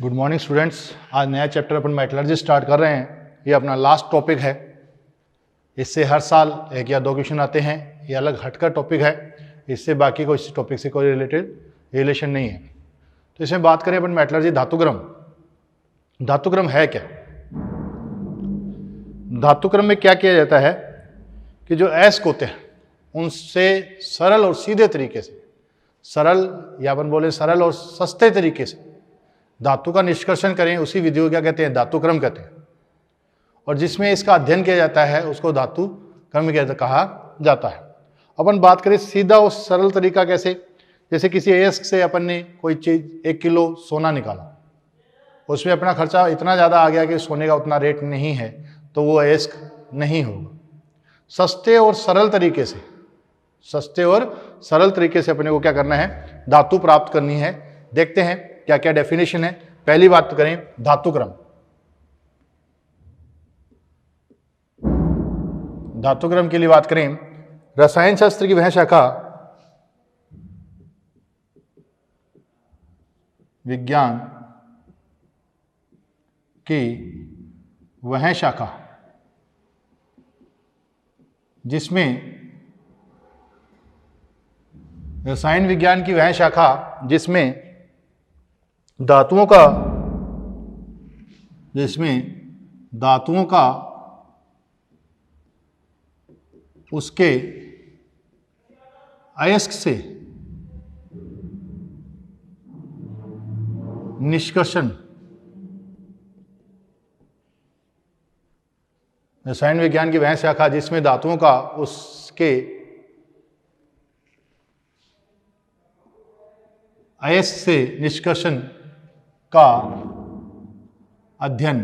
Good morning students. आज नया chapter अपन metallurgy start कर रहे हैं। ये अपना लास्ट टॉपिक है। इससे हर साल एक या दो क्वेश्चन आते हैं। ये अलग हटकर टॉपिक है। इससे बाकी कोई इस टॉपिक से कोई रिलेशन नहीं है। तो इसमें बात करें अपन मेटलर्जी धातुक्रम। धातुक्रम है क्या? धातुक्रम में क्या किया जाता है कि जो अयस्क होते हैं उनसे सरल और सीधे तरीके से, सरल या अपन बोले सरल और सस्ते तरीके से धातु का निष्कर्षण करें, उसी विधि को क्या कहते हैं? धातुक्रम कहते हैं। और जिसमें इसका अध्ययन किया जाता है उसको धातु क्रम कहा जाता है। अपन बात करें सीधा और सरल तरीका कैसे? जैसे किसी अयस्क से अपन ने कोई चीज 1 किलो सोना निकाला, उसमें अपना खर्चा इतना ज़्यादा आ गया कि सोने का उतना रेट नहीं है, तो वो अयस्क नहीं होगा। सस्ते और सरल तरीके से, सस्ते और सरल तरीके से अपने को क्या करना है? धातु प्राप्त करनी है। देखते हैं क्या क्या डेफिनेशन है। पहली बात तो करें धातुक्रम। धातुक्रम के लिए बात करें, रसायन शास्त्र की वह शाखा विज्ञान की वह शाखा जिसमें रसायन विज्ञान की वह शाखा जिसमें धातुओं का उसके अयस्क से निष्कर्षण, रसायन विज्ञान की वह शाखा जिसमें धातुओं का उसके अयस्क से निष्कर्षण का अध्ययन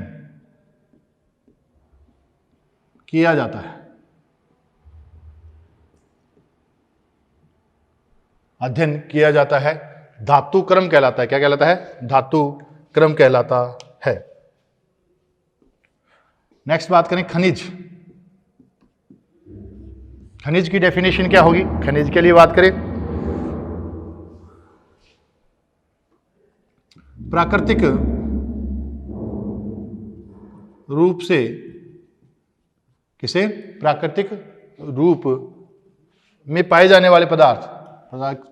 किया जाता है। अध्ययन किया जाता है, धातुक्रम कहलाता है। क्या कहलाता है? धातुक्रम कहलाता है। नेक्स्ट बात करें खनिज। खनिज की डेफिनेशन क्या होगी? खनिज के लिए बात करें, प्राकृतिक रूप से, किसे? प्राकृतिक रूप में पाए जाने वाले पदार्थ,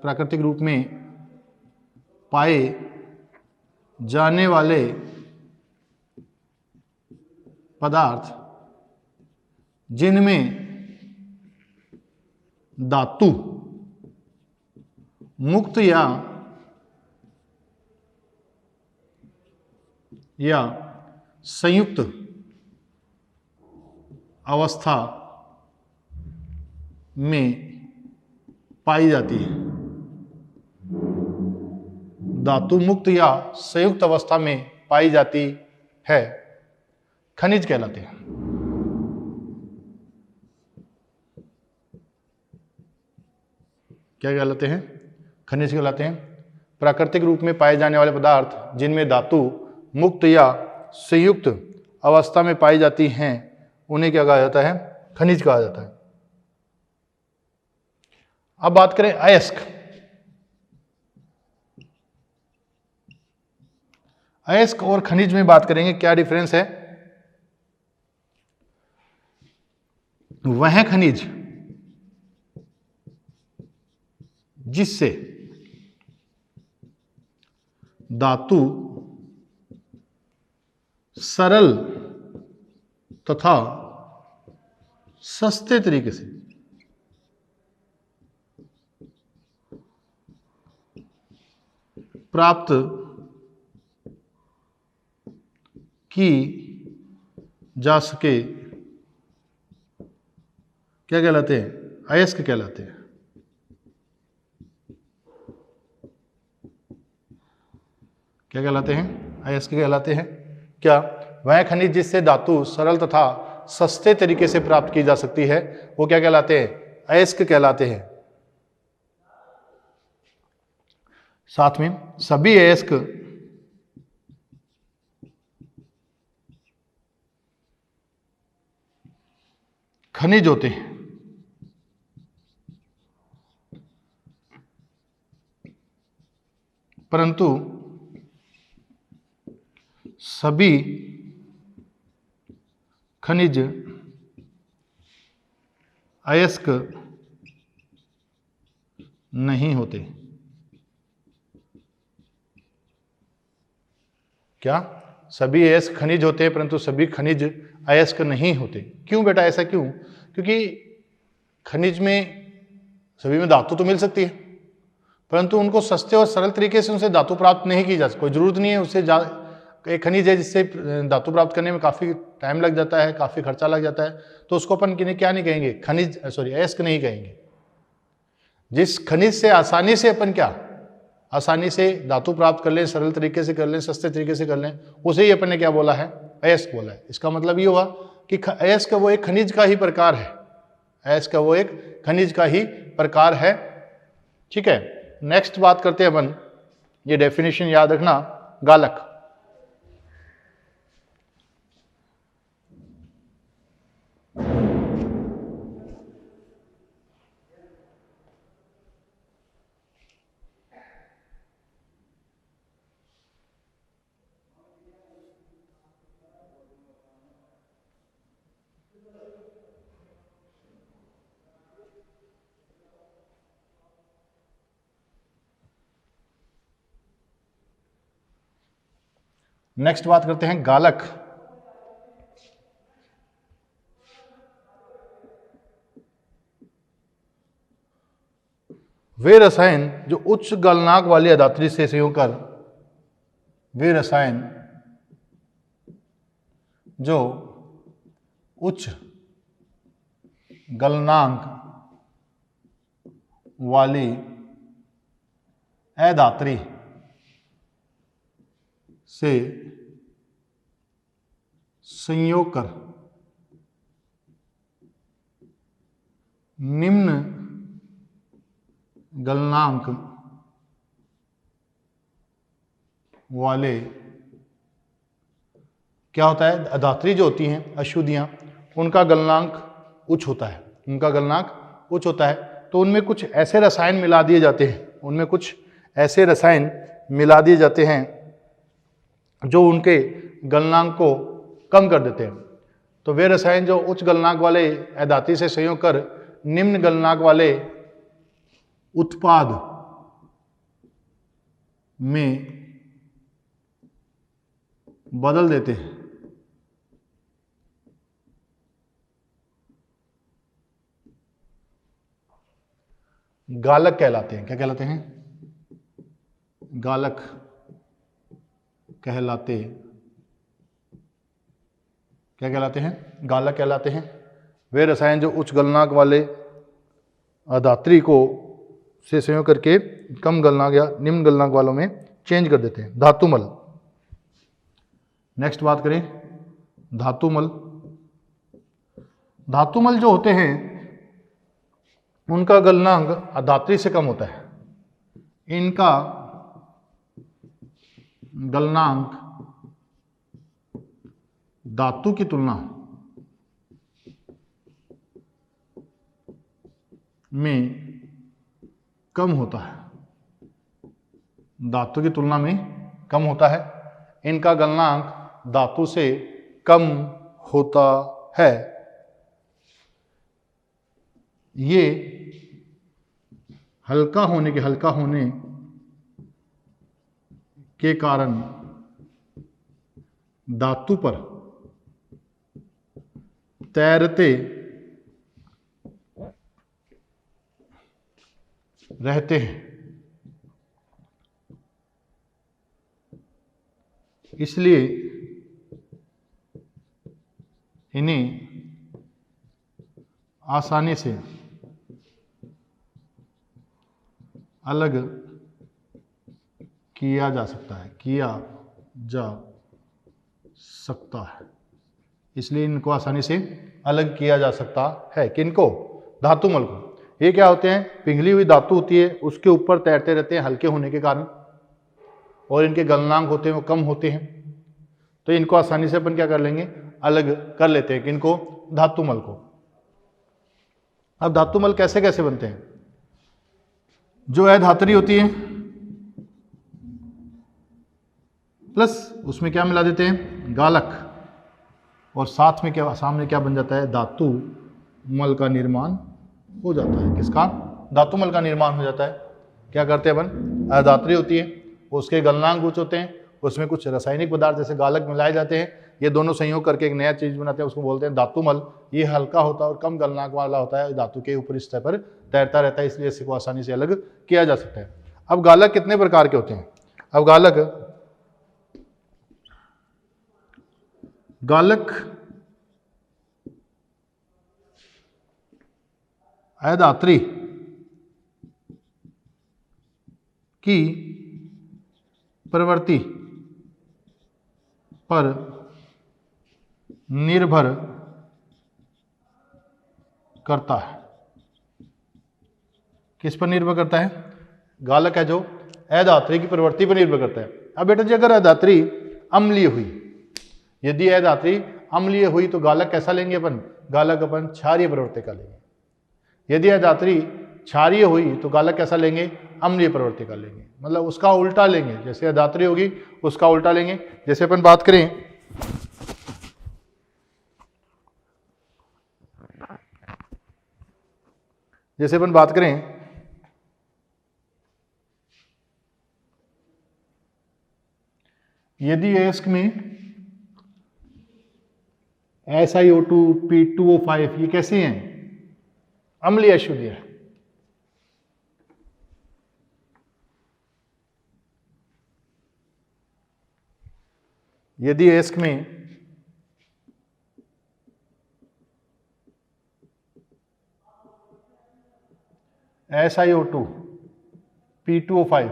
प्राकृतिक रूप में पाए जाने वाले पदार्थ जिनमें धातु मुक्त या संयुक्त अवस्था में पाई जाती है। धातु मुक्त या संयुक्त अवस्था में पाई जाती है, खनिज कहलाते हैं। क्या कहलाते हैं? खनिज कहलाते हैं। प्राकृतिक रूप में पाए जाने वाले पदार्थ जिनमें धातु मुक्त या संयुक्त अवस्था में पाई जाती हैं, उन्हें क्या कहा जाता है? खनिज कहा जाता है। अब बात करें अयस्क। अयस्क और खनिज में बात करेंगे, क्या डिफरेंस है? वह खनिज जिससे धातु सरल तथा सस्ते तरीके से प्राप्त की जा सके, क्या कहलाते हैं? अयस्क कहलाते हैं। क्या कहलाते हैं? अयस्क कहलाते हैं। क्या? वह खनिज जिससे धातु सरल तथा सस्ते तरीके से प्राप्त की जा सकती है, वो क्या कहलाते हैं? अयस्क कहलाते हैं। साथ में सभी अयस्क खनिज होते हैं, परंतु सभी खनिज अयस्क नहीं होते। क्या? सभी अयस्क खनिज होते हैं परंतु सभी खनिज अयस्क नहीं होते। क्यों बेटा, ऐसा क्यों? क्योंकि खनिज में सभी में धातु तो मिल सकती है परंतु उनको सस्ते और सरल तरीके से उनसे धातु प्राप्त नहीं की जा सकती। कोई जरूरत नहीं है उससे एक खनिज है जिससे धातु प्राप्त करने में काफ़ी टाइम लग जाता है, काफ़ी खर्चा लग जाता है, तो उसको अपन क्या नहीं कहेंगे, खनिज अयस्क नहीं कहेंगे। जिस खनिज से आसानी से अपन आसानी से धातु प्राप्त कर लें, सरल तरीके से कर लें, सस्ते तरीके से कर लें, उसे ही अपन ने क्या बोला है, अयस्क बोला है। इसका मतलब ये हुआ कि अयस्क वो एक खनिज का ही प्रकार है, अयस्क वो एक खनिज का ही प्रकार है। ठीक है, नेक्स्ट बात करते हैं अपन, ये डेफिनेशन याद रखना, गालक। नेक्स्ट बात करते हैं गालक। वे रसायन जो उच्च गलनांक वाली अधात्री से संयोग कर, वे रसायन जो उच्च गलनांक वाली अधात्री से संयोग कर निम्न गलनांक वाले, क्या होता है, अधात्री जो होती हैं अशुद्धियां, उनका गलनांक उच्च होता है, उनका गलनांक उच्च होता है, तो उनमें कुछ ऐसे रसायन मिला दिए जाते हैं, उनमें कुछ ऐसे रसायन मिला दिए जाते हैं जो उनके गलनांक को कम कर देते हैं। तो वे रसायन जो उच्च गलनांक वाले अधात्री से संयोग कर निम्न गलनांक वाले उत्पाद में बदल देते हैं, गालक कहलाते हैं। क्या कहलाते हैं? गालक कहलाते, क्या कहलाते हैं? गालक कहलाते हैं। वे रसायन जो उच्च गलनांक वाले अधात्री को से संयोग करके कम गलनांक या निम्न गलनांक वालों में चेंज कर देते हैं। धातुमल। नेक्स्ट बात करें धातुमल। धातुमल जो होते हैं उनका गलनांक अधात्री से कम होता है, इनका गलनांक धातु की तुलना में कम होता है, धातु की तुलना में कम होता है, इनका गलनांक धातु से कम होता है। ये हल्का होने के कारण धातु पर तैरते रहते हैं, इसलिए इन्हें आसानी से अलग किया जा सकता है, इसलिए इनको आसानी से अलग किया जा सकता है। किनको? धातुमल को। ये क्या होते हैं? पिघली हुई धातु होती है, उसके ऊपर तैरते रहते हैं हल्के होने के कारण, और इनके गलनांक होते हैं वो कम होते हैं, तो इनको आसानी से अपन क्या कर लेंगे? अलग कर लेते हैं। किनको? धातुमल को। अब धातुमल कैसे कैसे बनते हैं? जो अधात्री होती है प्लस उसमें क्या मिला देते हैं, गालक, और साथ में क्या, सामने क्या बन जाता है, धातु मल का निर्माण हो जाता है। किसका, धातु मल का निर्माण हो जाता है। क्या करते हैं अपन, अधात्री होती है, उसके गलनांक कुछ होते हैं, उसमें कुछ रासायनिक पदार्थ जैसे गालक मिलाए जाते हैं, ये दोनों संयोग करके एक नया चीज बनाते हैं, उसको बोलते हैं धातुमल। ये हल्का होता है और कम गलनांक वाला होता है, धातु के ऊपरी सतह पर तैरता रहता है, इसलिए इसको आसानी से अलग किया जा सकता है। अब गालक कितने प्रकार के होते हैं, अब गालक अधात्री की प्रवृत्ति पर निर्भर करता है। किस पर निर्भर करता है, गालक है जो अधात्री की प्रवृत्ति पर निर्भर करता है। अब बेटा जी अगर अधात्री अम्लीय हुई, यदि अधात्री अम्लीय हुई तो गालक कैसा लेंगे अपन, गालक अपन क्षारीय प्रवृत्ति का लेंगे। यदि अधात्री क्षारीय हुई तो गालक कैसा लेंगे, अम्लीय प्रवृत्ति का लेंगे, मतलब उसका उल्टा लेंगे, जैसे अधात्री होगी उसका उल्टा लेंगे। जैसे अपन बात करें यदि अयस्क में SiO2 P2O5 ये कैसी हैं, अम्लीय अशुद्धियां। यदि अयस्क में SiO2 P2O5,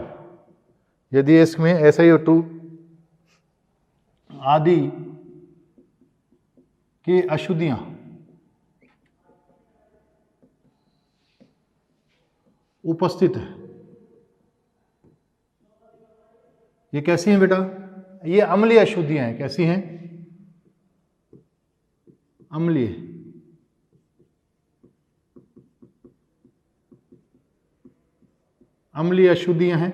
यदि अयस्क में SiO2 आदि की अशुद्धियां उपस्थित है, ये कैसी हैं बेटा, ये अम्लीय अशुद्धियां हैं। कैसी हैं, अम्लीय। अम्लीय अशुद्धियां हैं।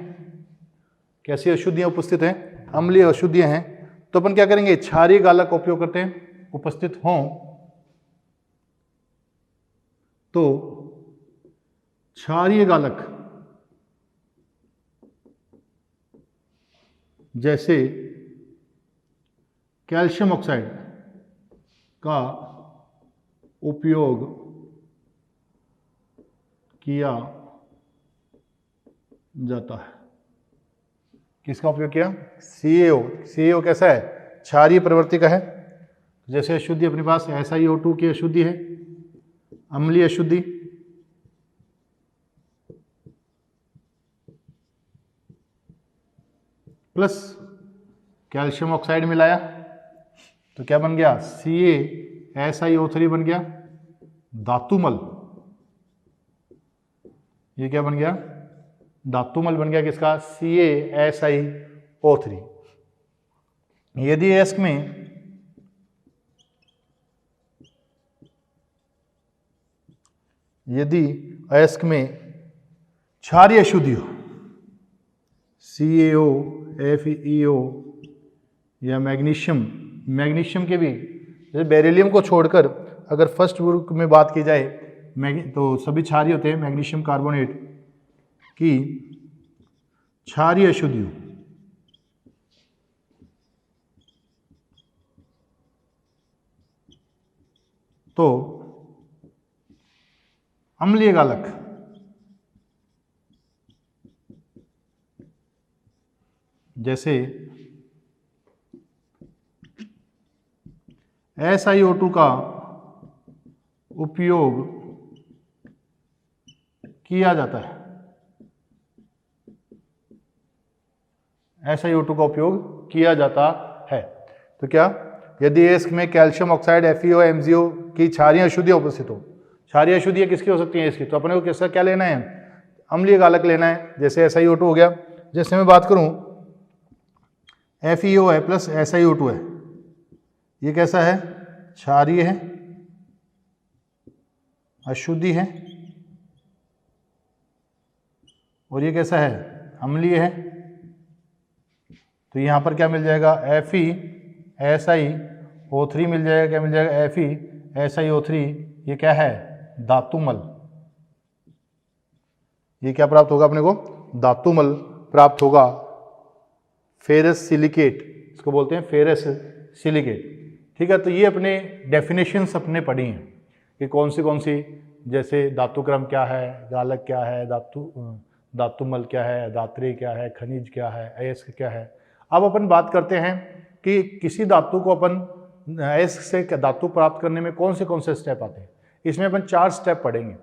कैसी अशुद्धियां उपस्थित हैं, अम्लीय अशुद्धियां हैं। तो अपन क्या करेंगे, क्षारीय गालक का उपयोग करते हैं। उपस्थित हों तो क्षारीय गालक जैसे कैल्शियम ऑक्साइड का उपयोग किया जाता है। किसका उपयोग किया, CaO। CaO कैसा है, क्षारीय प्रवृत्ति का है। जैसे अशुद्धि अपने पास SiO2 की अशुद्धि है, अम्लीय अशुद्धि, प्लस कैल्शियम ऑक्साइड मिलाया तो क्या बन गया, CaSiO3 बन गया, धातुमल। ये क्या बन गया, धातुमल बन गया। किसका, CaSiO3। यदि अयस्क में क्षारीय अशुद्धि हो, CaO, FeO या मैग्नीशियम के भी, जैसे बेरिलियम को छोड़कर अगर फर्स्ट ग्रुप में बात की जाए तो सभी क्षारीय होते हैं। मैग्नीशियम कार्बोनेट की क्षारीय अशुद्धि हो तो अम्लीय गालक जैसे SiO2 का उपयोग किया जाता है। SiO2 का उपयोग किया जाता है। तो क्या, यदि अयस्क में कैल्शियम ऑक्साइड FeO MgO की क्षारीय अशुद्धियां उपस्थित हो, क्षारीय अशुद्धियां किसकी हो सकती हैं इसकी, तो अपने को किसका क्या लेना है, अम्लीय गालक लेना है। जैसे SiO2 हो गया। जैसे मैं बात करूं FeO है प्लस SiO2 है, ये कैसा है, क्षारीय है, अशुद्धि है, और ये कैसा है, अम्लीय है। तो यहाँ पर क्या मिल जाएगा, FeSiO3 मिल जाएगा। क्या मिल जाएगा, FeSiO3। ये क्या है, धातुमल। ये क्या प्राप्त होगा अपने को, धातुमल प्राप्त होगा। फेरस सिलिकेट, इसको बोलते हैं फेरस सिलिकेट। ठीक है, तो ये अपने डेफिनेशंस अपने पढ़ी हैं कि कौन सी, जैसे धातुक्रम क्या है, गालक क्या है, धातुमल क्या है, धात्रेय क्या है, खनिज क्या है, अयस्क क्या है। अब अपन बात करते हैं कि किसी धातु को अपन अयस्क से धातु प्राप्त करने में कौन से स्टेप आते हैं। इसमें अपन 4 स्टेप पढ़ेंगे।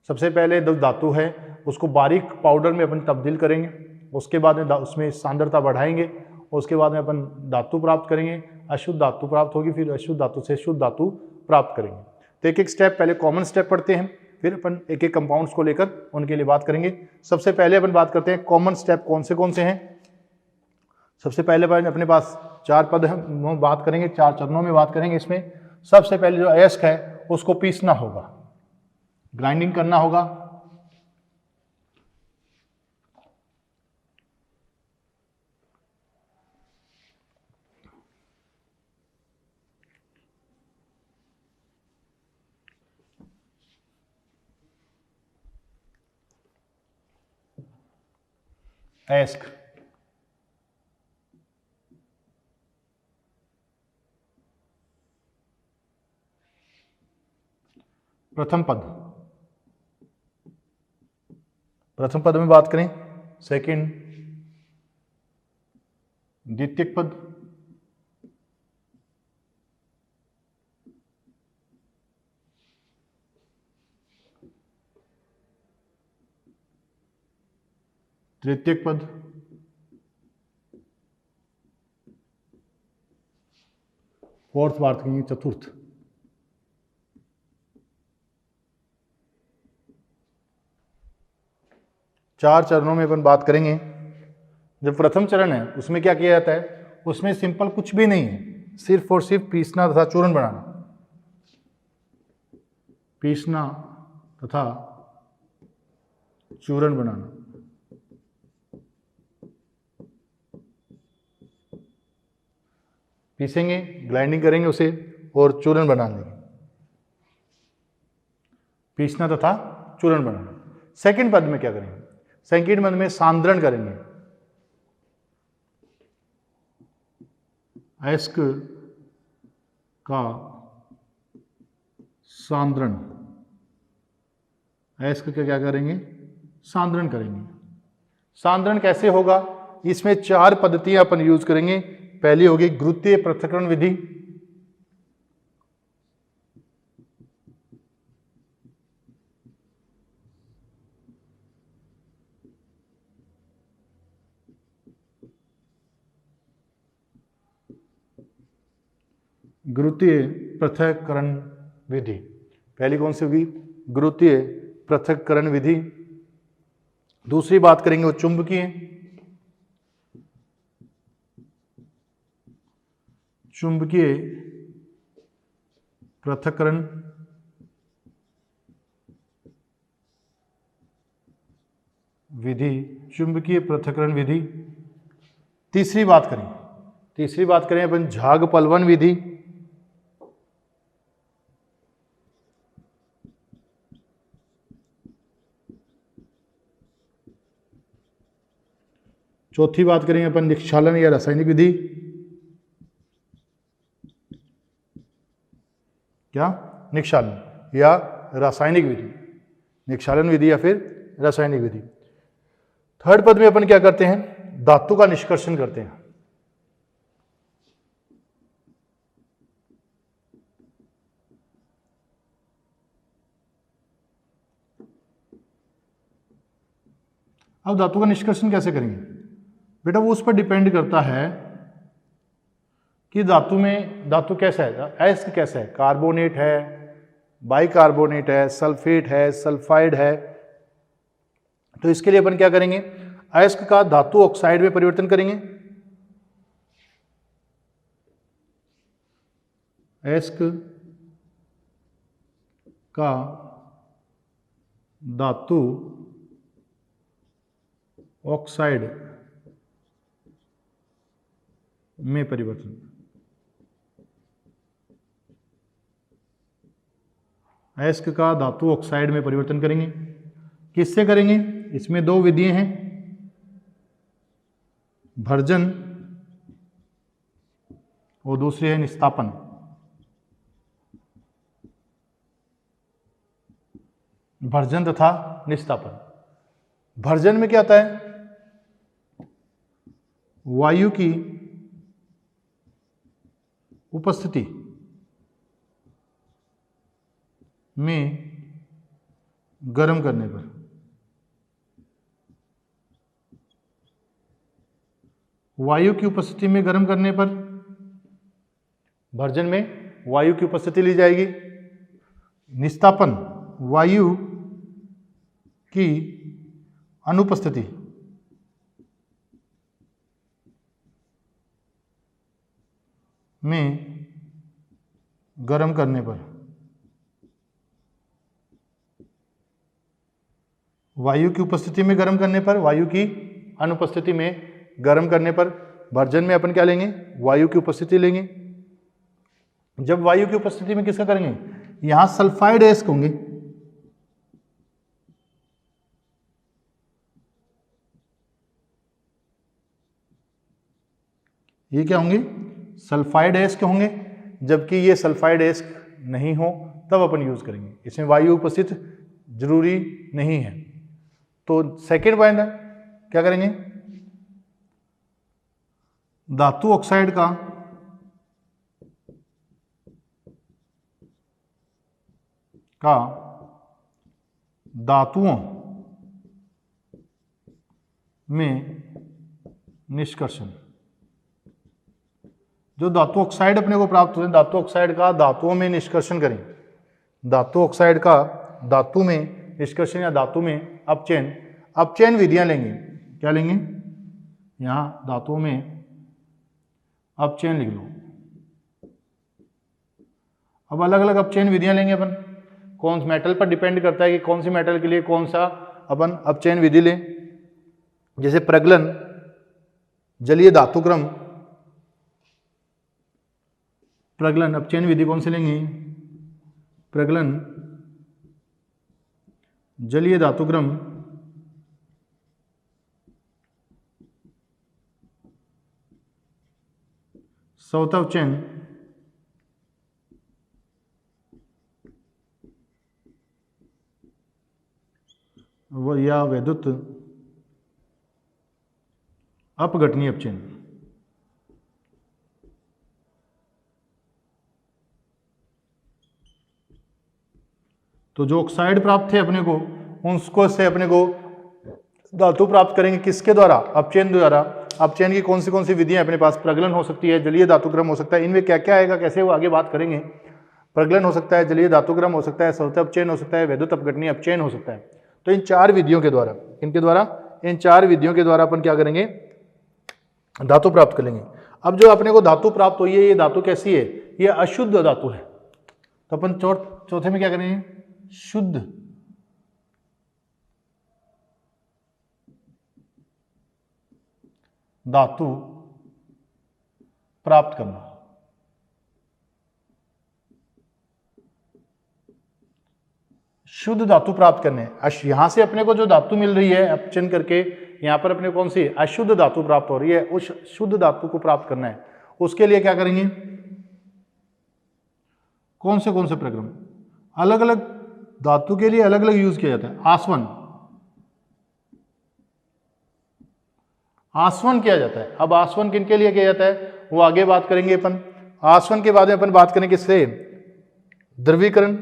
सबसे पहले जो धातु है उसको बारीक पाउडर में अपन तब्दील करेंगे, उसके बाद में उसमें सांद्रता बढ़ाएंगे, उसके बाद में अपन धातु प्राप्त करेंगे, अशुद्ध धातु प्राप्त होगी, फिर अशुद्ध धातु से शुद्ध धातु प्राप्त करेंगे। तो एक एक स्टेप, पहले कॉमन स्टेप पढ़ते हैं, फिर अपन एक एक कंपाउंड्स को लेकर उनके लिए बात करेंगे। सबसे पहले अपन बात करते हैं कॉमन स्टेप कौन से हैं। सबसे पहले अपने पास 4 पद हम बात करेंगे, 4 चरणों में बात करेंगे। इसमें सबसे पहले जो अयस्क है उसको पीसना होगा, ग्राइंडिंग करना होगा। अयस्क प्रथम पद में बात करें, सेकंड, द्वितीयक पद, तृतीयक पद, फोर्थ बात करेंगे चतुर्थ। चार चरणों में अपन बात करेंगे। जब प्रथम चरण है उसमें क्या किया जाता है, उसमें सिंपल कुछ भी नहीं है, सिर्फ और सिर्फ पीसना तथा चूर्ण बनाना, पीसना तथा चूर्ण बनाना। पीसेंगे, ग्राइंडिंग करेंगे उसे और चूर्ण बना लेंगे, पीसना तथा चूर्ण बनाना। सेकंड पद में क्या करेंगे, सेकंड पद में सांद्रण करेंगे। अयस्क का सांद्रण, अयस्क का क्या करेंगे, सांद्रण करेंगे। सांद्रण कैसे होगा, इसमें 4 पद्धतियां अपन यूज करेंगे। पहली होगी गुरुत्वीय पृथक्करण विधि, गुरुत्वीय पृथक्करण विधि। पहली कौन सी होगी, गुरुत्वीय पृथक्करण विधि। दूसरी बात करेंगे वो चुंबकीय पृथक्करण विधि, चुंबकीय पृथक्करण विधि। तीसरी बात करें अपन झाग पलवन विधि। चौथी बात करेंगे अपन निक्षालन या रासायनिक विधि। क्या, निक्षालन या रासायनिक विधि, निक्षालन विधि या फिर रासायनिक विधि। थर्ड पद में अपन क्या करते हैं, धातु का निष्कर्षण करते हैं। अब धातु का निष्कर्षण कैसे करेंगे बेटा, वो उस पर डिपेंड करता है कि धातु कैसा है, अयस्क कैसा है, कार्बोनेट है, बाइकार्बोनेट है, सल्फेट है, सल्फाइड है। तो इसके लिए अपन क्या करेंगे, अयस्क का धातु ऑक्साइड में परिवर्तन करेंगे। अयस्क का धातु ऑक्साइड में परिवर्तन। अयस्क का धातु ऑक्साइड में परिवर्तन करेंगे। किससे करेंगे? इसमें दो विधियां हैं, भर्जन और दूसरी है निस्तापन। भर्जन तथा निस्तापन। भर्जन में क्या आता है? वायु की उपस्थिति में गर्म करने पर, वायु की उपस्थिति में गर्म करने पर भर्जन में वायु की उपस्थिति ली जाएगी। निस्तापन वायु की अनुपस्थिति में गर्म करने पर, वायु की उपस्थिति में गर्म करने पर, वायु की अनुपस्थिति में गर्म करने पर भर्जन में अपन क्या लेंगे? वायु की उपस्थिति लेंगे। जब वायु की उपस्थिति में किसका करेंगे? यहां सल्फाइड अयस्क होंगे, ये क्या होंगे? सल्फाइड अयस्क होंगे। जबकि ये सल्फाइड अयस्क नहीं हो तब अपन यूज करेंगे, इसमें वायु उपस्थित जरूरी नहीं है। तो सेकेंड पॉइंट है, क्या करेंगे? धातु ऑक्साइड का धातुओं में निष्कर्षण। जो धातु ऑक्साइड अपने को प्राप्त होते हैं, धातु ऑक्साइड का धातुओं में निष्कर्षण करें। धातु ऑक्साइड का धातु में निष्कर्षण या धातु में अपचयन विधियां लेंगे। क्या लेंगे? यहां धातुओं में अपचयन लिख लो। अब अलग अलग अपचयन विधियां लेंगे अपन, कौन मेटल पर डिपेंड करता है कि कौन सी मेटल के लिए कौन सा अपन अपचयन विधि लें। जैसे प्रगलन, जलीय धातुक्रम, प्रगलन अपचयन विधि कौन से लेंगे? प्रगलन, जलीय धातुक्रम, स्वतःवचन या वैद्युत अपघटनीय अपचयन। तो जो ऑक्साइड प्राप्त थे अपने को, उसको से अपने को धातु प्राप्त करेंगे किसके द्वारा? अपचयन द्वारा। अपचयन की कौन सी विधियां अपने पास? प्रगलन हो सकती है, जलीय धातुक्रम हो सकता है। इनमें क्या क्या आएगा, कैसे वो आगे बात करेंगे। प्रगलन हो सकता है, जलीय धातुक्रम हो सकता है, स्वतः अपचयन हो सकता है, वैद्युत अपघटनीय अपचयन हो सकता है। तो इन चार विधियों के द्वारा, इनके द्वारा, इन चार विधियों के द्वारा अपन क्या करेंगे? धातु प्राप्त कर लेंगे। अब जो अपने को धातु प्राप्त हुई है, ये धातु कैसी है? ये अशुद्ध धातु है। तो अपन चौथे में क्या करेंगे? शुद्ध धातु प्राप्त करना। शुद्ध धातु प्राप्त करने, यहां से अपने को जो धातु मिल रही है अपचयन करके, यहां पर अपने कौन सी अशुद्ध धातु प्राप्त हो रही है, उस शुद्ध धातु को प्राप्त करना है। उसके लिए क्या करेंगे? कौन से प्रक्रम? अलग अलग धातु के लिए अलग अलग यूज किया जाता है। आसवन किया जाता है। अब आसवन किन के लिए किया जाता है वो आगे बात करेंगे अपन। आसवन के बाद में अपन बात करेंगे किससे? द्रवीकरण,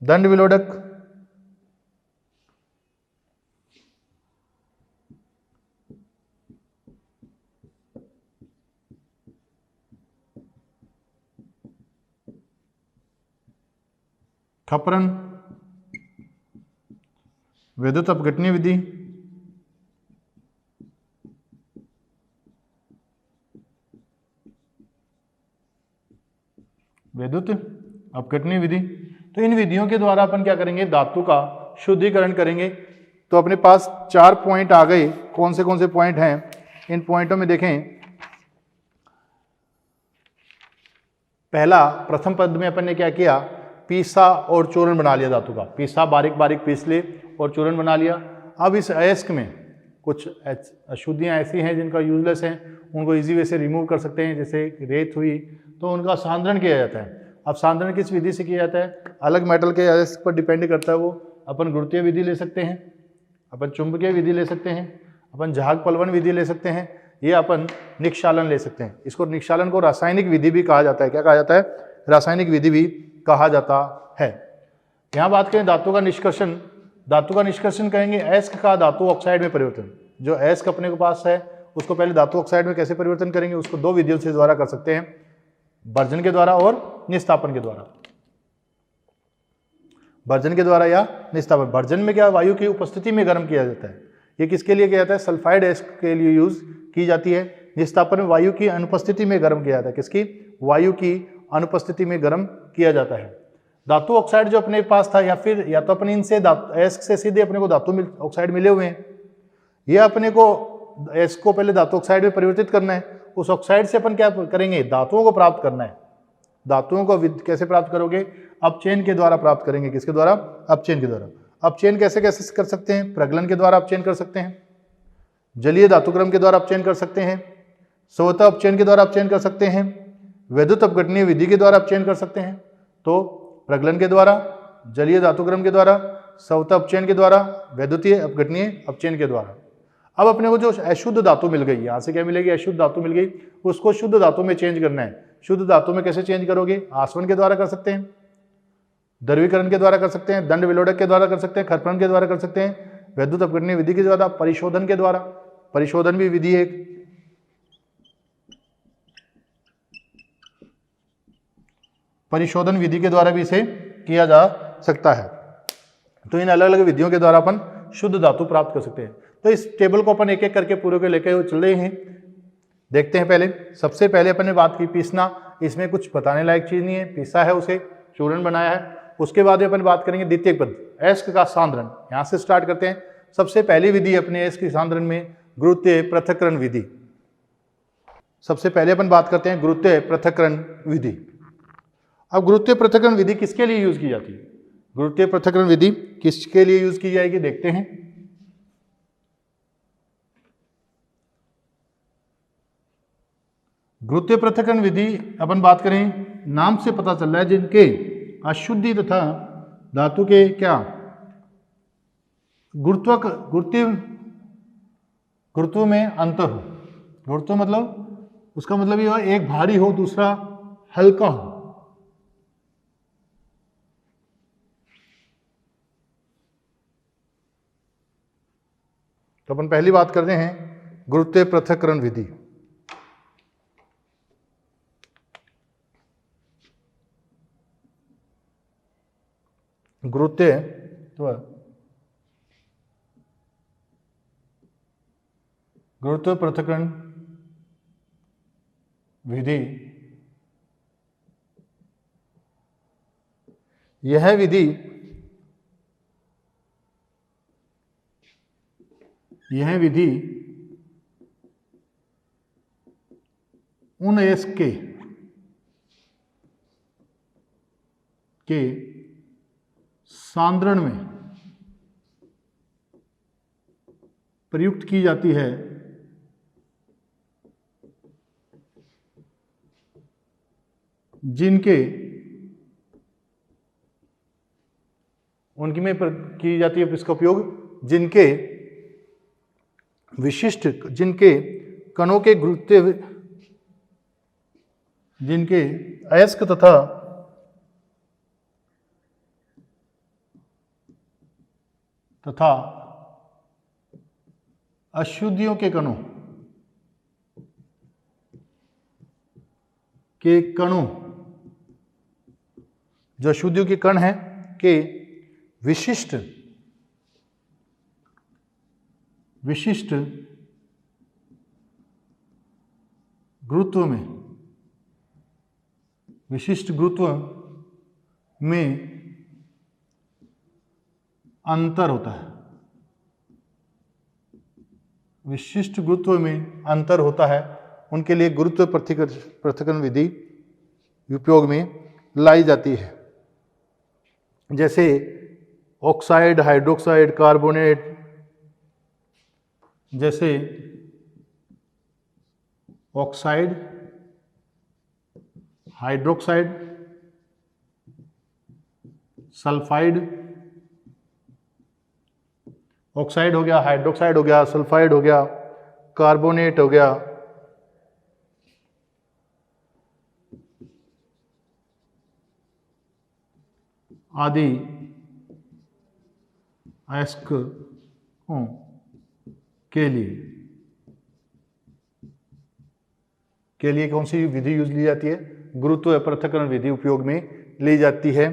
दंड विलोडक, खपरन, वैद्युत अपघटनीय विधि, वैद्युत अपघटनीय विधि। तो इन विधियों के द्वारा अपन क्या करेंगे? धातु का शुद्धिकरण करेंगे, तो अपने पास 4 पॉइंट आ गए। कौन से पॉइंट हैं, इन पॉइंटों में देखें। पहला, प्रथम पद में अपन ने क्या किया, पीसा और चूर्ण बना लिया धातु का। पीसा, बारीक बारीक पीस ले और चूर्ण बना लिया। अब इस अयस्क में कुछ अशुद्धियाँ ऐसी हैं जिनका यूजलेस हैं, उनको इजी वे से रिमूव कर सकते हैं। जैसे रेत हुई तो उनका सांद्रण किया जाता है। अब सांद्रण किस विधि से किया जाता है, अलग मेटल के अयस्क पर डिपेंड करता है वो। अपन गुरुत्वीय विधि ले सकते हैं, अपन चुंबकीय विधि ले सकते हैं, अपन जहाग पलवन विधि ले सकते हैं, ये अपन निक्षालन ले सकते हैं। इसको निक्षालन को रासायनिक विधि भी कहा जाता है। क्या कहा जाता है, रासायनिक विधि भी कहा जाता है। यहाँ बात करें धातु का निष्कर्षण। धातु का निष्कर्षण कहेंगे अयस्क का धातु ऑक्साइड में परिवर्तन। जो अयस्क अपने के पास है उसको पहले धातु ऑक्साइड में कैसे परिवर्तन करेंगे, उसको 2 विधियों से द्वारा कर सकते हैं, भर्जन के द्वारा और निस्तापन के द्वारा। भर्जन के द्वारा या निस्तापन। भर्जन में क्या, वायु की उपस्थिति में गर्म किया जाता है। ये किसके लिए किया जाता है, सल्फाइड अयस्क के लिए यूज की जाती है। निस्तापन में वायु की अनुपस्थिति में गर्म किया जाता है। किसकी, वायु की अनुपस्थिति में गर्म किया जाता है। धातु ऑक्साइड जो अपने पास था, या फिर या तो अपने इनसे अयस्क से सीधे अपने को धातु ऑक्साइड मिले हुए हैं, या अपने को अयस्क को पहले धातु ऑक्साइड में परिवर्तित करना है। उस ऑक्साइड से अपन क्या करेंगे, धातुओं को प्राप्त करना है। धातुओं को कैसे प्राप्त करोगे, अपचयन के द्वारा प्राप्त करेंगे। किसके द्वारा, अपचयन के द्वारा। अपचयन कैसे कैसे कर सकते हैं, प्रगलन के द्वारा अपचयन कर सकते हैं, जलीय धातुक्रम के द्वारा अपचयन कर सकते हैं, स्वतः अपचयन के द्वारा अपचयन कर सकते हैं, वैद्युत अपघटनीय विधि के द्वारा अपचयन कर सकते हैं। तो प्रगलन के द्वारा, जलीय धातुक्रम के द्वारा, स्वतः अपचयन के द्वारा, वैद्युतीय अपघटनीय अपचयन के द्वारा। अब अपने को जो अशुद्ध धातु मिल गई, यहाँ से क्या मिलेगी, अशुद्ध धातु मिल गई, उसको शुद्ध धातु में चेंज करना है। शुद्ध धातु में कैसे चेंज करोगे, आसवन के द्वारा कर सकते हैं, द्रवीकरण के द्वारा कर सकते हैं, दंड विलोडक के द्वारा कर सकते हैं, खरपन के द्वारा कर सकते हैं, वैद्युत अपघटनीय विधि के द्वारा, परिशोधन के द्वारा। परिशोधन भी विधि है। परिशोधन विधि के द्वारा भी इसे किया जा सकता है। तो इन अलग अलग विधियों के द्वारा अपन शुद्ध धातु प्राप्त कर सकते हैं। तो इस टेबल को अपन एक एक करके पूरे के लेकर चल रहे हैं। देखते हैं। पहले सबसे पहले अपन ने बात की पीसना, इसमें कुछ बताने लायक चीज नहीं है, पीसा है उसे, चूर्ण बनाया है। उसके बाद अपन बात करेंगे द्वितीय पद, अयस्क का सांद्रण। यहाँ से स्टार्ट करते हैं। सबसे पहली विधि अपने अयस्क के सांद्रण में गुरुत्वीय पृथक्करण विधि। सबसे पहले अपन बात करते हैं गुरुत्वीय पृथक्करण विधि। अब गुरुत्वीय पृथक्करण विधि किसके लिए यूज की जाती है, गुरुत्वीय पृथक्करण विधि किसके लिए यूज की जाएगी, देखते हैं। गुरुत्वीय पृथक्करण विधि अपन बात करें, नाम से पता चल रहा है जिनके अशुद्धि तथा धातु के क्या गुरुत्व में अंतर हो। गुरुत्व मतलब उसका मतलब ये हो, एक भारी हो दूसरा हल्का हो। तो अपन पहली बात करते हैं गुरुत्वीय पृथक्करण विधि। गुरुत्वीय पृथक्करण विधि, यह विधि उन अयस्क के सांद्रण में प्रयुक्त की जाती है जिनके उनकी में की जाती है इसका उपयोग जिनके विशिष्ट, जिनके कणों के गुरुत्वीय, जिनके अयस्क तथा अशुद्धियों के कणों जो अशुद्धियों के कण हैं के विशिष्ट गुरुत्व में अंतर होता है। विशिष्ट गुरुत्व में अंतर होता है उनके लिए गुरुत्व पृथक्करण विधि उपयोग में लाई जाती है। जैसे ऑक्साइड, हाइड्रोक्साइड, कार्बोनेट, जैसे ऑक्साइड, हाइड्रोक्साइड, सल्फाइड, ऑक्साइड हो गया, हाइड्रोक्साइड हो गया, सल्फाइड हो गया, कार्बोनेट हो गया, आदि अयस्कों के लिए कौन सी विधि यूज ली जाती है? गुरुत्व पृथक्करण विधि उपयोग में ली जाती है।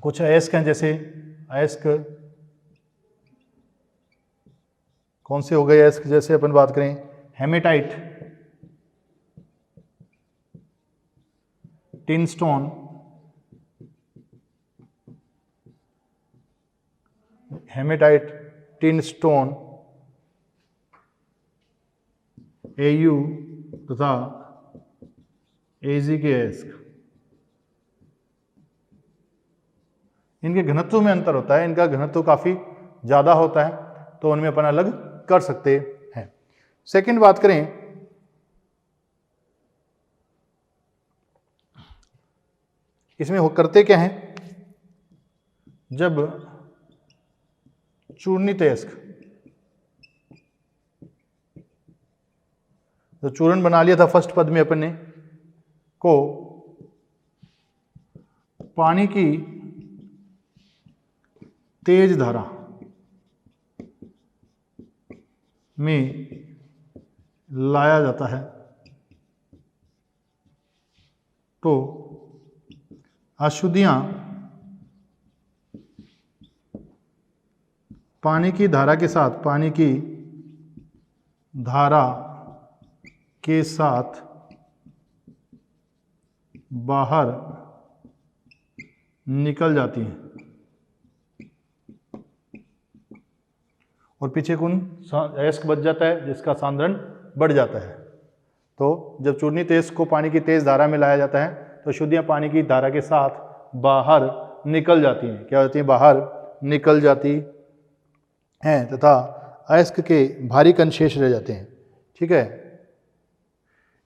कुछ अयस्क हैं, जैसे अयस्क कौन से हो गए अयस्क? जैसे अपन बात करें hematite, tin stone, hematite, tin stone, Au तथा Ag के अयस्क, इनके घनत्व में अंतर होता है, इनका घनत्व काफी ज्यादा होता है, तो उनमें अपन अलग कर सकते हैं। सेकंड बात करें, इसमें हो करते क्या है? जब चूर्णित अयस्क, तो चूर्ण बना लिया था फर्स्ट पद में अपन ने, को पानी की तेज धारा में लाया जाता है, तो अशुद्धियां पानी की धारा के साथ, पानी की धारा के साथ बाहर निकल जाती हैं और पीछे कौन अयस्क बच जाता है जिसका सांद्रण बढ़ जाता है। तो जब चूर्णित अयस्क को पानी की तेज धारा में लाया जाता है तो अशुद्धियां पानी की धारा के साथ बाहर निकल जाती हैं। क्या होती हैं? बाहर निकल जाती हैं तथा अयस्क के भारी कण शेष रह जाते हैं। ठीक है,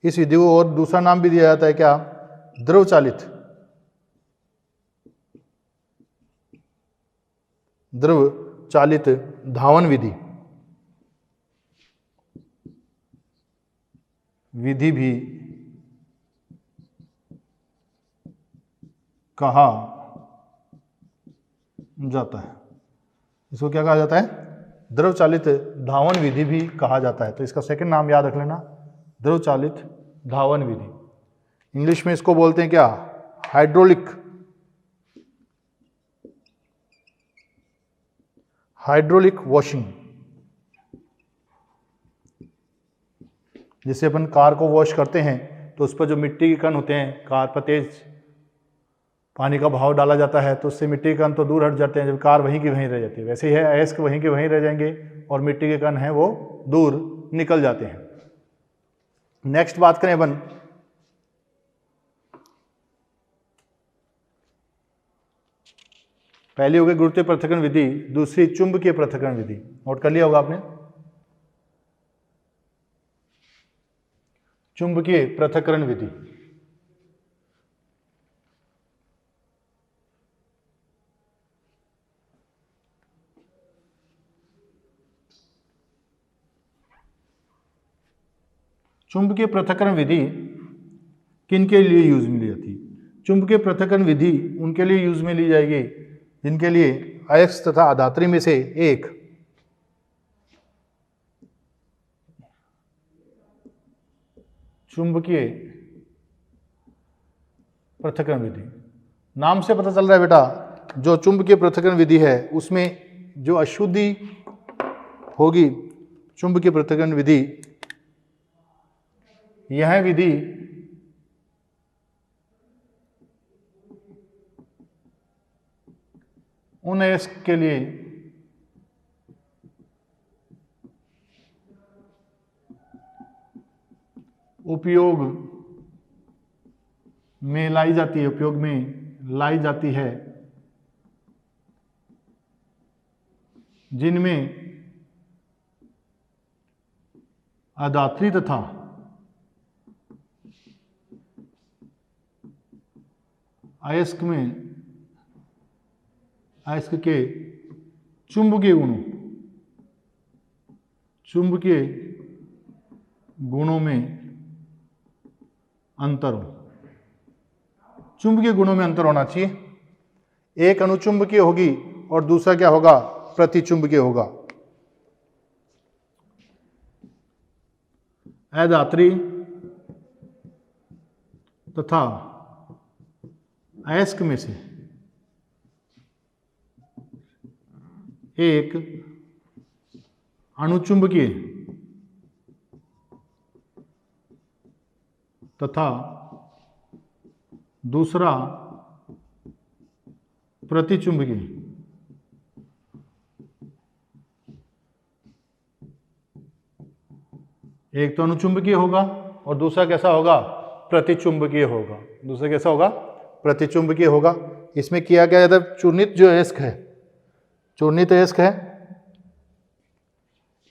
इस विधि को और दूसरा नाम भी दिया जाता है, क्या? द्रव चालित, द्रव चालित धावन विधि, विधि भी कहा जाता है। इसको क्या कहा जाता है? द्रव चालित धावन विधि भी कहा जाता है। तो इसका सेकंड नाम याद रख लेना, द्रव चालित धावन विधि। इंग्लिश में इसको बोलते हैं क्या? Hydraulic, hydraulic washing. जैसे अपन कार को वॉश करते हैं तो उस पर जो मिट्टी के कण होते हैं, कार पर तेज पानी का बहाव डाला जाता है तो उससे मिट्टी के कण तो दूर हट जाते हैं, जब कार वहीं की वहीं रह जाती है। वैसे ही है, अयस्क वहीं के वहीं रह जाएंगे और मिट्टी के कण हैं वो दूर निकल जाते हैं। नेक्स्ट बात करें अपन, पहली हो गई गुरुत्वीय पृथक्करण विधि, दूसरी चुंबकीय पृथक्करण विधि। नोट कर लिया होगा आपने। चुंबकीय पृथक्करण विधि, चुंबकीय पृथक्करण विधि किन के लिए यूज में ली जाती है? चुंबकीय पृथक्करण विधि उनके लिए यूज में ली जाएगी जिनके लिए अयस्क तथा अधात्री में से एक चुंबकीय पृथक्करण विधि, नाम से पता चल रहा है बेटा, जो चुंबकीय पृथक्करण विधि है उसमें जो अशुद्धि होगी, चुंबकीय पृथक्करण विधि, यह विधि उन अयस्क के लिए उपयोग में लाई जाती है, उपयोग में लाई जाती है, जिनमें अदात्री तथा अयस्क में अयस्क के चुंबकीय गुणों में अंतर हो। चुंबकीय गुणों में अंतर होना चाहिए। एक अनुचुंबकीय होगी और दूसरा क्या होगा, प्रतिचुंबकीय होगा। अधात्री तथा अयस्क में से एक अणुचुंबकीय तथा दूसरा प्रतिचुंबकीय। एक तो अणुचुंबकीय होगा और दूसरा कैसा होगा, प्रतिचुंबकीय होगा। दूसरा कैसा होगा, प्रतिचुंबकीय होगा। इसमें किया गया है चूर्णित जो अयस्क है, चूर्णित अयस्क है,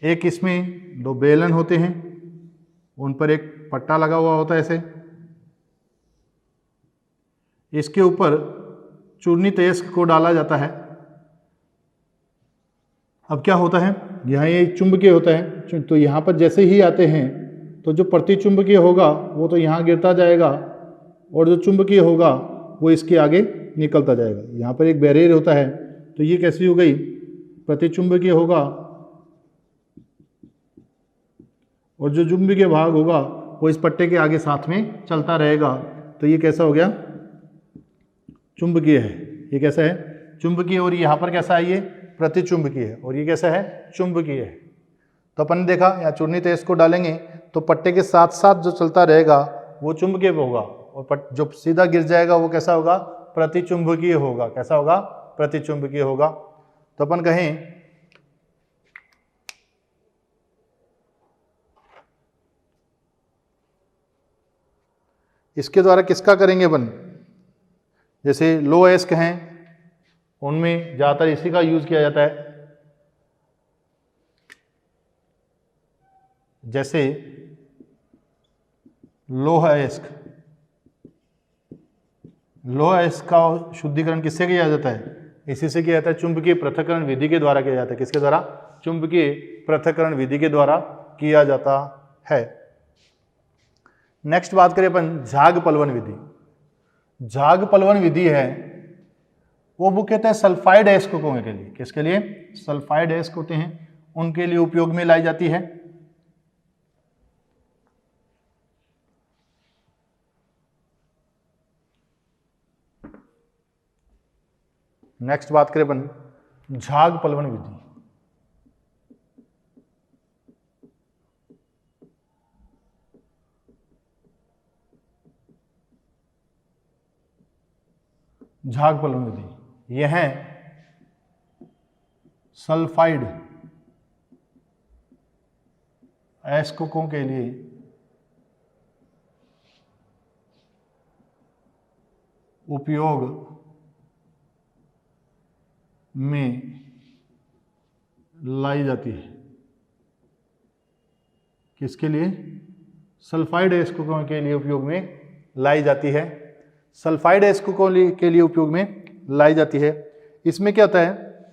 एक इसमें दो बेलन होते हैं, उन पर एक पट्टा लगा हुआ होता है ऐसे। इसके ऊपर चूर्णित अयस्क को डाला जाता है। अब क्या होता है, यहाँ ये चुंबकीय होता है, तो यहाँ पर जैसे ही आते हैं तो जो प्रतिचुंबकीय होगा वो तो यहाँ गिरता जाएगा और जो चुंबकीय होगा वो इसके आगे निकलता जाएगा। यहाँ पर एक बैरियर होता है, तो ये कैसी हो गई, प्रतिचुंबकीय होगा और जो चुंबकीय भाग होगा वो इस पट्टे के आगे साथ में चलता रहेगा। तो ये कैसा हो गया, चुंबकीय है। ये कैसा है, चुंबकीय। और यहाँ पर कैसा है, ये प्रतिचुंबकीय है। और ये कैसा है, चुंबकीय है। तो अपन ने देखा यहाँ चूर्णित अयस्क को डालेंगे तो पट्टे के साथ साथ जो चलता रहेगा वो चुंबकीय होगा, और जो सीधा गिर जाएगा वो कैसा होगा, प्रतिचुंबकीय होगा। कैसा होगा, प्रतिचुंबकीय होगा। तो अपन कहें इसके द्वारा किसका करेंगे अपन, जैसे लो अयस्क हैं उनमें ज़्यादातर इसी का यूज किया जाता है। जैसे लोह अयस्क, लोह अयस्क का शुद्धिकरण किससे किया जाता है, इसी से किया जाता है, चुंबकीय पृथक्करण विधि के द्वारा किया जाता है। किसके द्वारा, चुंबकीय पृथक्करण विधि के द्वारा किया जाता है। नेक्स्ट बात करें अपन झाग पलवन विधि। झाग पलवन विधि है वो मुख्यतः सल्फाइड अयस्कों के लिए, किसके लिए, सल्फाइड अयस्क होते हैं उनके लिए उपयोग में लाई जाती है। नेक्स्ट बात करें अपन झाग पलवन विधि। झाग पलवन विधि यह है सल्फाइड अयस्कों के लिए उपयोग में लाई जाती है। किसके लिए, सल्फाइड अयस्कों के लिए उपयोग में लाई जाती है। सल्फाइड अयस्कों के लिए उपयोग में लाई जाती है। इसमें क्या होता है,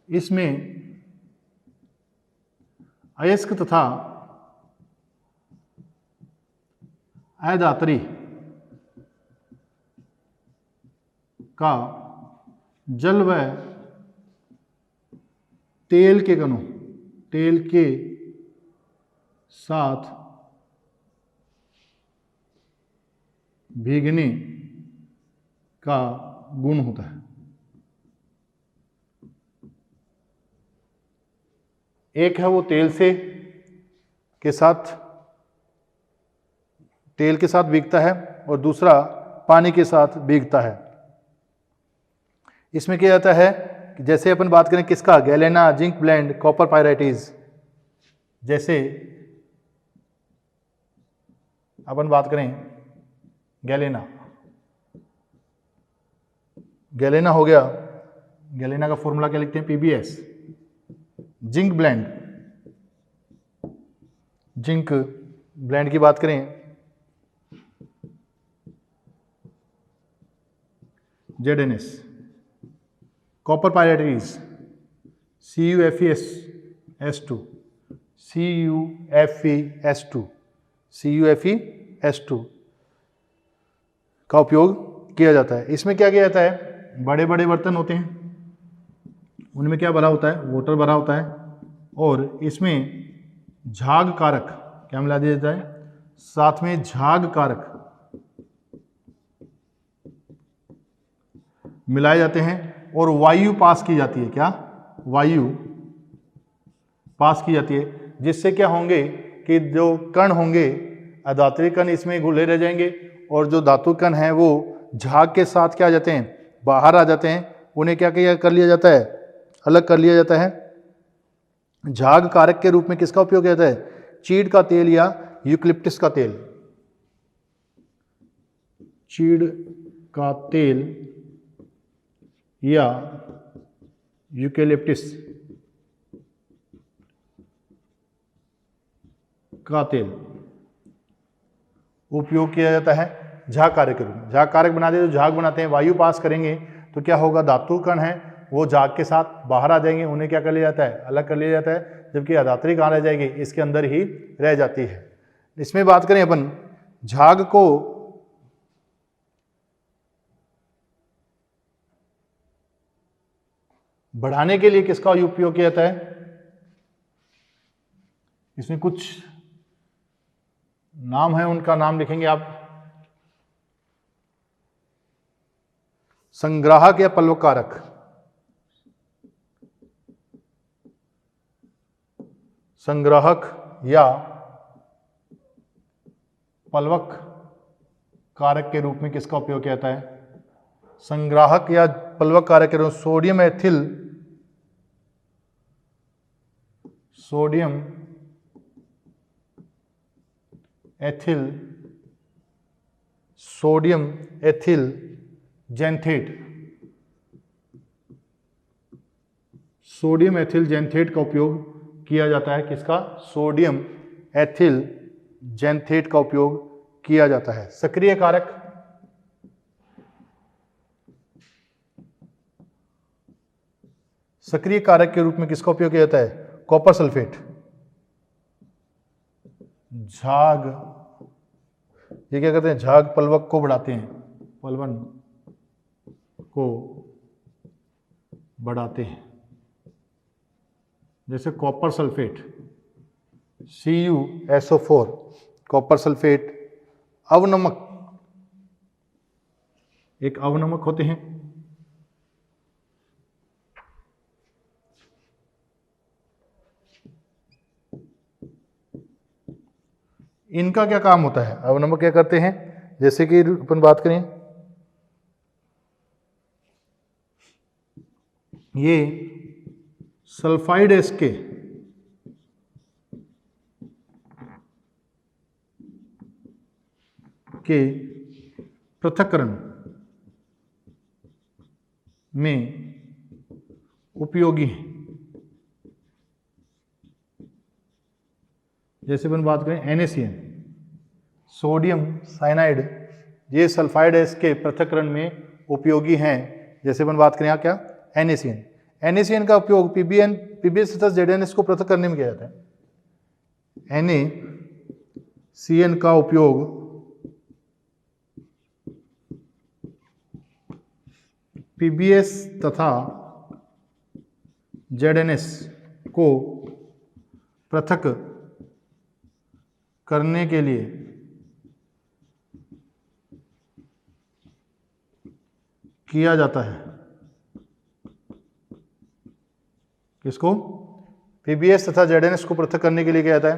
इसमें अयस्क तथा अधात्री का जल व तेल के कणों, तेल के साथ भीगने का गुण होता है। एक है वो तेल के साथ भीगता है और दूसरा पानी के साथ भीगता है। इसमें क्या जाता है कि जैसे अपन बात करें किसका, galena, zinc blende, copper pyrites, जैसे अपन बात करें गैलेना, गैलेना हो गया, गैलेना का फॉर्मूला क्या लिखते हैं, PBS. Zinc blende, zinc blende की बात करें, ZnS। Copper पायरेटरीज, CuFeS2, CuFeS2, CuFeS2 का उपयोग किया जाता है। इसमें क्या किया जाता है, बड़े बड़े बर्तन होते हैं, उनमें क्या भरा होता है, वाटर भरा होता है, और इसमें झाग कारक क्या मिला दिया जाता है, साथ में झाग कारक मिलाए जाते हैं, और वायु पास की जाती है। क्या वायु पास की जाती है, जिससे क्या होंगे कि जो कण होंगे, अधातु कण इसमें घुले रह जाएंगे, और जो धातु कण हैं वो झाग के साथ क्या आ जाते हैं, बाहर आ जाते हैं। उन्हें क्या कर लिया जाता है, अलग कर लिया जाता है। झाग कारक के रूप में किसका उपयोग किया जाता है, चीड़ का तेल या यूकलिप्टस का तेल। चीड़ का तेल या यूकेलिप्टस का तेल उपयोग किया जाता है झाग कारक के रूप में। झाग कारक बनाते हैं, तो झाग बनाते हैं, वायु पास करेंगे तो क्या होगा, धातु कण है वो झाग के साथ बाहर आ जाएंगे, उन्हें क्या कर लिया जाता है, अलग कर लिया जाता है, जबकि अधात्री कहाँ रह जाएगी, इसके अंदर ही रह जाती है। इसमें बात करें अपन, झाग को बढ़ाने के लिए किसका उपयोग किया जाता है, इसमें कुछ नाम है, उनका नाम लिखेंगे आप। संग्राहक या पलवक कारक, संग्राहक या पलवक कारक के रूप में किसका उपयोग किया जाता है, संग्राहक या पलवक कारक के रूप में sodium ethyl, sodium ethyl, sodium ethyl xanthate, sodium ethyl xanthate का उपयोग किया जाता है। किसका, सोडियम एथिल जैंथेट का उपयोग किया जाता है। सक्रिय कारक, सक्रिय कारक के रूप में किसका उपयोग किया जाता है, कॉपर सल्फेट। झाग, ये क्या करते हैं, झाग पलवक को बढ़ाते हैं, पलवन को बढ़ाते हैं, जैसे copper sulphate CuSO4, copper sulphate अवनमक, एक अवनमक होते हैं। इनका क्या काम होता है, अवनमक क्या करते हैं, जैसे कि अपन बात करें, ये सल्फाइड एस के पृथक्करण में उपयोगी हैं। जैसे अपन बात करें NaCN, सोडियम साइनाइड, ये सल्फाइड एस के पृथक्करण में उपयोगी हैं। जैसे अपन बात करें यहाँ क्या, NaCN, NaCN का उपयोग PbS तथा ZnS को पृथक करने में किया जाता है। NaCN का उपयोग PbS तथा ZnS को पृथक करने के लिए किया जाता है। किसको, PbS तथा ZnS को पृथक करने के लिए किया जाता है,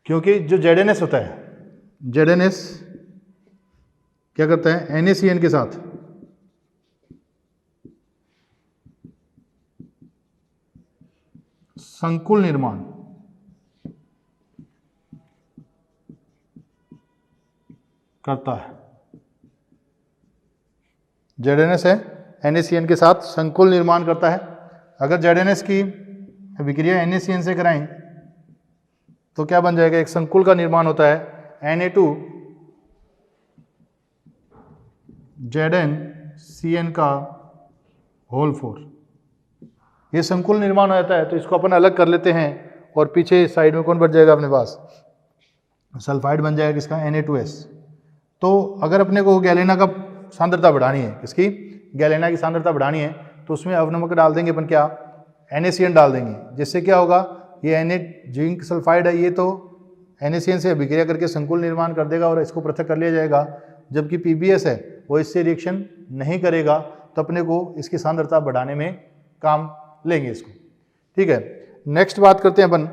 क्योंकि जो ZnS होता है, ZnS क्या करता है, NaCN के साथ संकुल निर्माण करता है। ZnS है NaCN के साथ संकुल निर्माण करता है। अगर ZnS की अभिक्रिया NaCN से कराएं तो क्या बन जाएगा, एक संकुल का निर्माण होता है Na2 ZnCN का होल 4। ये संकुल निर्माण हो जाता है तो इसको अपन अलग कर लेते हैं और पीछे साइड में कौन बच जाएगा अपने पास, सल्फाइड बन जाएगा किसका, Na2S। तो अगर अपने को गैलेना का सांद्रता बढ़ानी है, किसकी, गैलेना की सांद्रता बढ़ानी है, तो उसमें अवनमक डाल देंगे अपन, क्या, NaCN डाल देंगे, जिससे क्या होगा, ये जिंक सल्फाइड है, ये तो NaCN से अभिक्रिया करके संकुल निर्माण कर देगा और इसको पृथक कर लिया जाएगा। जबकि PbS है वो इससे रिएक्शन नहीं करेगा, तो अपने को इसकी सांद्रता बढ़ाने में काम लेंगे इसको। ठीक है, नेक्स्ट बात करते हैं अपन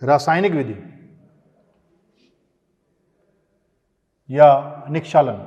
रासायनिक विधि या निक्षालन।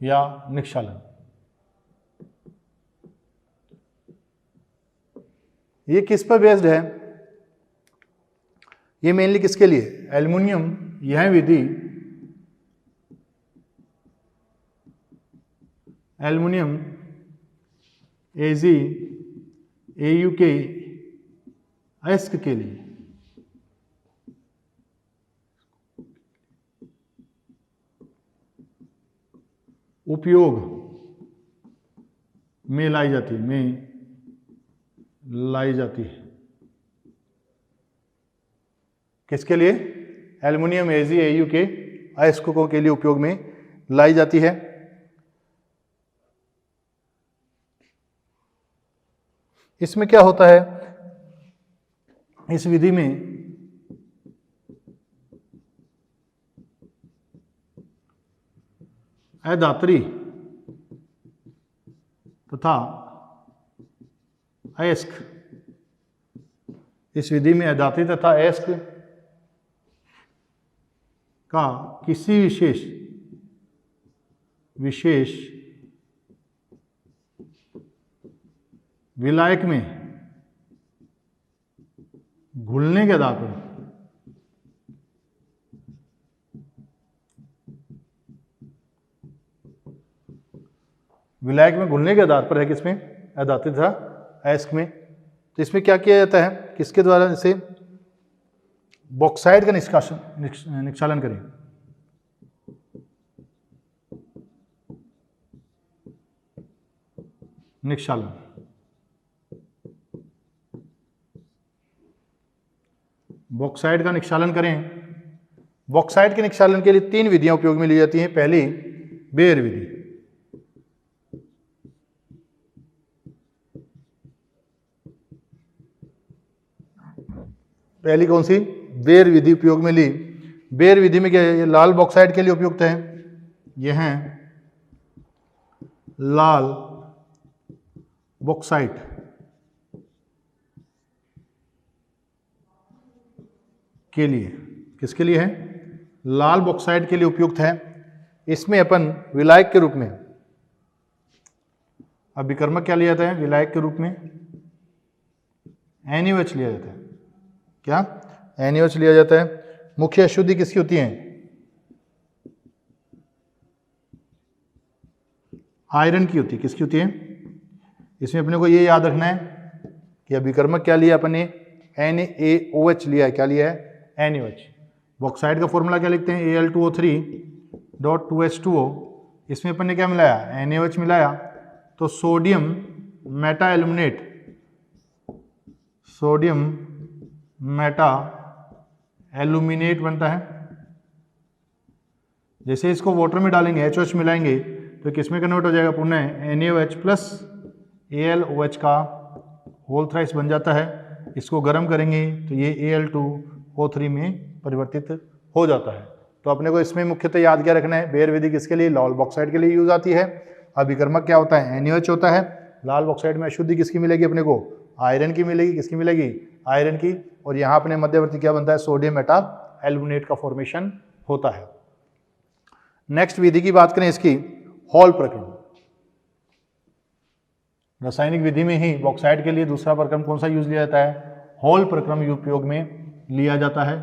या निक्षालन, ये किस पर बेस्ड है, ये मेनली किसके लिए, एल्युमिनियम, यह विधि एल्युमिनियम AgAUK अयस्क के लिए उपयोग में लाई जाती है, किसके लिए, एल्युमिनियम AgAUK अयस्कों के लिए उपयोग में लाई जाती है। इसमें क्या होता है, इस विधि में अधात्री तथा अयस्क, इस विधि में अधात्री तथा अयस्क का किसी विशेष विलायक में घुलने के आधार पर विलायक में घुलने के आधार पर है, किसमें, अधात्री तथा अयस्क में। तो इसमें क्या किया जाता है, किसके द्वारा, जैसे बॉक्साइड का निक्षालन करें, निक्षालन, बॉक्साइड का निक्षालन करें। बॉक्साइड के निक्षालन के लिए 3 विधियां उपयोग में ली जाती हैं। पहली बेयर विधि, पहली कौन सी, बेयर विधि उपयोग में ली। बेयर विधि में क्या है, ये लाल बॉक्साइड के लिए उपयुक्त है, यह है लाल बॉक्साइट के लिए, किसके लिए है, लाल बॉक्साइट के लिए उपयुक्त है। इसमें अपन विलायक के रूप में, अब विकर्मक क्या लिया जाता है, विलायक के रूप में NaOH लिया जाता है, क्या, NaOH लिया जाता है। मुख्य अशुद्धि किसकी होती है, आयरन की होती है, किसकी होती है। इसमें अपने को ये याद रखना है कि अभिकर्मक क्या लिया अपन ने, NaOH लिया है, क्या लिया है, NaOH। बॉक्साइड का फॉर्मूला क्या लिखते हैं, Al2O3.2H2O। इसमें अपन ने क्या मिलाया, NaOH मिलाया, तो sodium Meta aluminate, sodium Meta aluminate बनता है। जैसे इसको वाटर में डालेंगे, HOH मिलाएंगे, तो किसमें कन्वर्ट हो जाएगा, पुनः NaOH प्लस AlOH का होल थ्राइस बन जाता है। इसको गर्म करेंगे तो ये Al2O3 में परिवर्तित हो जाता है। तो अपने को इसमें मुख्यतः याद क्या रखना है, बेयर विधि किसके लिए, लाल बॉक्साइड के लिए यूज आती है। अभिकर्मक क्या होता है, NaOH होता है। लाल बॉक्साइड में अशुद्धि किसकी मिलेगी अपने को, आयरन की मिलेगी, किसकी मिलेगी, आयरन की। और यहाँ अपने मध्यवर्ती क्या बनता है, सोडियम मेटा एल्यूमिनेट का फॉर्मेशन होता है। नेक्स्ट विधि की बात करें इसकी, हॉल प्रक्रम। रासायनिक विधि में ही बॉक्साइड के लिए दूसरा प्रक्रम कौन सा यूज लिया जाता है, हॉल प्रक्रम उपयोग में लिया जाता है।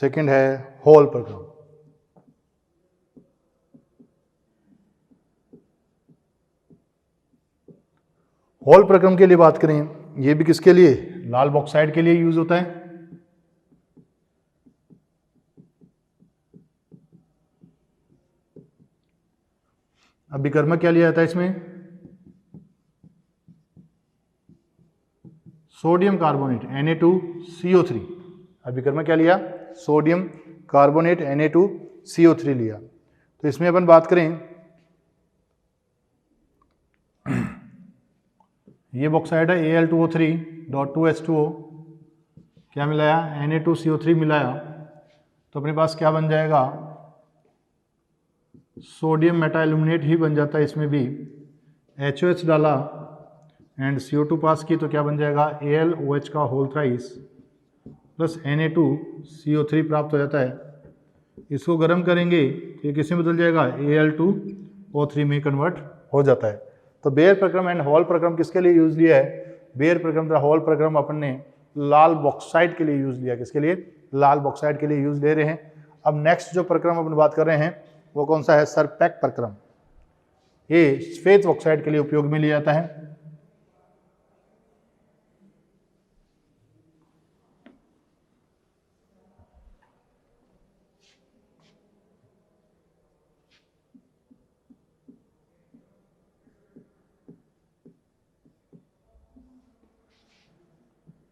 सेकंड है हॉल प्रक्रम। हॉल प्रक्रम के लिए बात करें, ये भी किसके लिए, लाल बॉक्साइड के लिए यूज होता है। अभिकर्मक क्या लिया जाता है इसमें, सोडियम कार्बोनेट Na2CO3। अभिकर्मक क्या लिया, सोडियम कार्बोनेट Na2CO3 लिया। तो इसमें अपन बात करें, ये बॉक्साइड है Al2O3.2H2O, क्या मिलाया, Na2CO3 मिलाया, तो अपने पास क्या बन जाएगा, सोडियम मेटा एल्यूमिनेट ही बन जाता है। इसमें भी HOH डाला एंड CO2 पास की, तो क्या बन जाएगा, AlOH का होल थ्राइस प्लस Na2CO3 प्राप्त हो जाता है। इसको गर्म करेंगे तो ये किस में बदल जाएगा, Al2O3 में कन्वर्ट हो जाता है। तो बेयर प्रक्रम एंड हॉल प्रक्रम किसके लिए यूज लिया है, बेयर प्रक्रम तथा हॉल प्रक्रम अपन ने लाल बॉक्साइड के लिए यूज लिया, किसके लिए, लाल बॉक्साइड के लिए यूज ले रहे हैं। अब नेक्स्ट जो प्रक्रम अपन बात कर रहे हैं वो कौन सा है, सरपैक प्रक्रम। ये श्वेत बॉक्साइड के लिए उपयोग में लिया जाता है।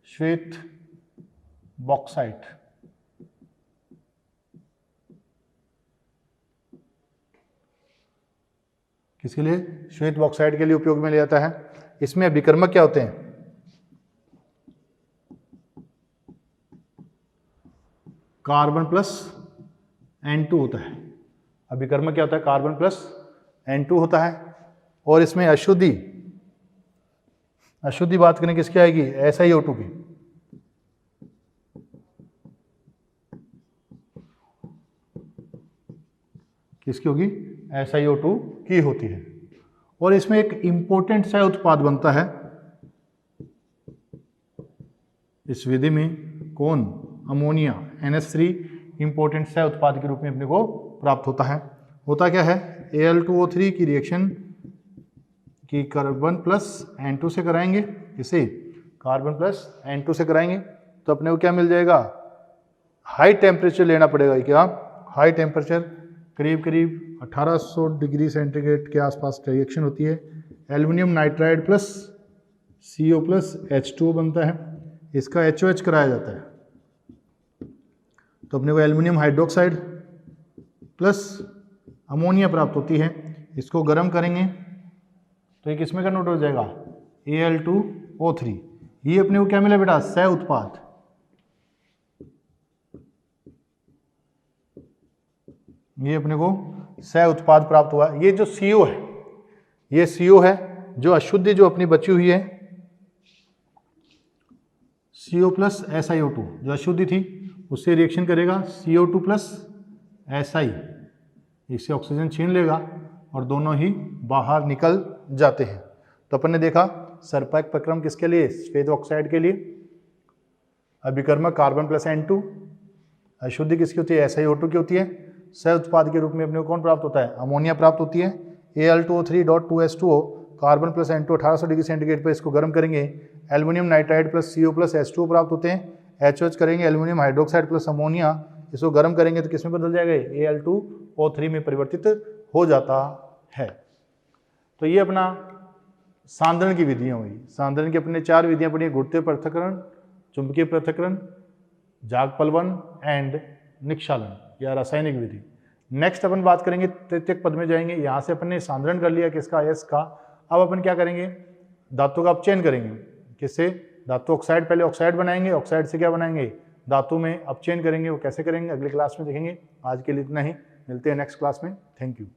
श्वेत बॉक्साइट किसके लिए, श्वेत बॉक्साइड के लिए उपयोग में लिया जाता है। इसमें अभिकर्मक क्या होते हैं, कार्बन प्लस N2 होता है। अभिकर्मक क्या होता है, कार्बन प्लस N2 होता है। और इसमें अशुद्धि, अशुद्धि बात करें किसकी आएगी, SiO2 की। किसकी होगी, SiO2 की होती है। और इसमें एक इंपॉर्टेंट सा उत्पाद बनता है इस विधि में, कौन, अमोनिया, NH3 इंपॉर्टेंट सा उत्पाद के रूप में अपने को प्राप्त होता है। होता क्या है, Al2O3 की रिएक्शन की कार्बन प्लस N2 से कराएंगे, इसे कार्बन प्लस N2 से कराएंगे, तो अपने को क्या मिल जाएगा, हाई टेम्परेचर लेना पड़ेगा। क्या, हाई टेम्परेचर, करीब करीब 1800 डिग्री सेंटीग्रेड के आसपास रिएक्शन होती है। Aluminium nitride plus CO plus H2O बनता है, इसका HOH कराया जाता है। तो अपने को एल्युमिनियम हाइड्रोक्साइड प्लस अमोनिया प्राप्त होती है। इसको गर्म करेंगे तो ये किस में कन्वर्ट हो जाएगा, Al2O3। ये अपने को क्या मिला बेटा, सह उत्पाद। ये अपने को सह उत्पाद प्राप्त हुआ। ये जो CO है, ये CO है जो अशुद्धि जो अपनी बची हुई है, CO प्लस SiO2 जो अशुद्धि थी उससे रिएक्शन करेगा, CO2 प्लस Si, इससे ऑक्सीजन छीन लेगा और दोनों ही बाहर निकल जाते हैं। तो अपन ने देखा सरपैक प्रक्रम किसके लिए, श्वेत ऑक्साइड के लिए। अभिकर्मक कार्बन प्लस N2, अशुद्धि किसकी होती है, SiO2 की होती है। सह उत्पाद के रूप में अपने को कौन प्राप्त होता है, अमोनिया प्राप्त होती है। Al2O3.2H2O, carbon plus N2 1800 degree centigrade पर इसको गर्म करेंगे, aluminium nitride plus CO plus H2O प्राप्त होते हैं। HOH करेंगे, एल्युमिनियम हाइड्रोक्साइड प्लस अमोनिया, इसको गर्म करेंगे तो किसमें बदल जाएगा, Al2O3 में परिवर्तित हो जाता है। तो ये अपना सांद्रण की विधियाँ हुई। सांद्रण की अपने 4 विधियाँ पढ़ी, घुटते पृथक्करण, चुंबकीय पृथक्करण, जागपलवन एंड निक्षालन या रासायनिक विधि। नेक्स्ट अपन बात करेंगे तृतीयक पद में जाएंगे। यहाँ से अपन ने सांद्रण कर लिया किसका, एस का। अब अपन क्या करेंगे, धातु का अपचयन करेंगे। किससे, धातु ऑक्साइड, पहले ऑक्साइड बनाएंगे, ऑक्साइड से क्या बनाएंगे, धातु में अपचयन करेंगे। वो कैसे करेंगे अगली क्लास में देखेंगे। आज के लिए इतना ही, मिलते हैं नेक्स्ट क्लास में। Thank you.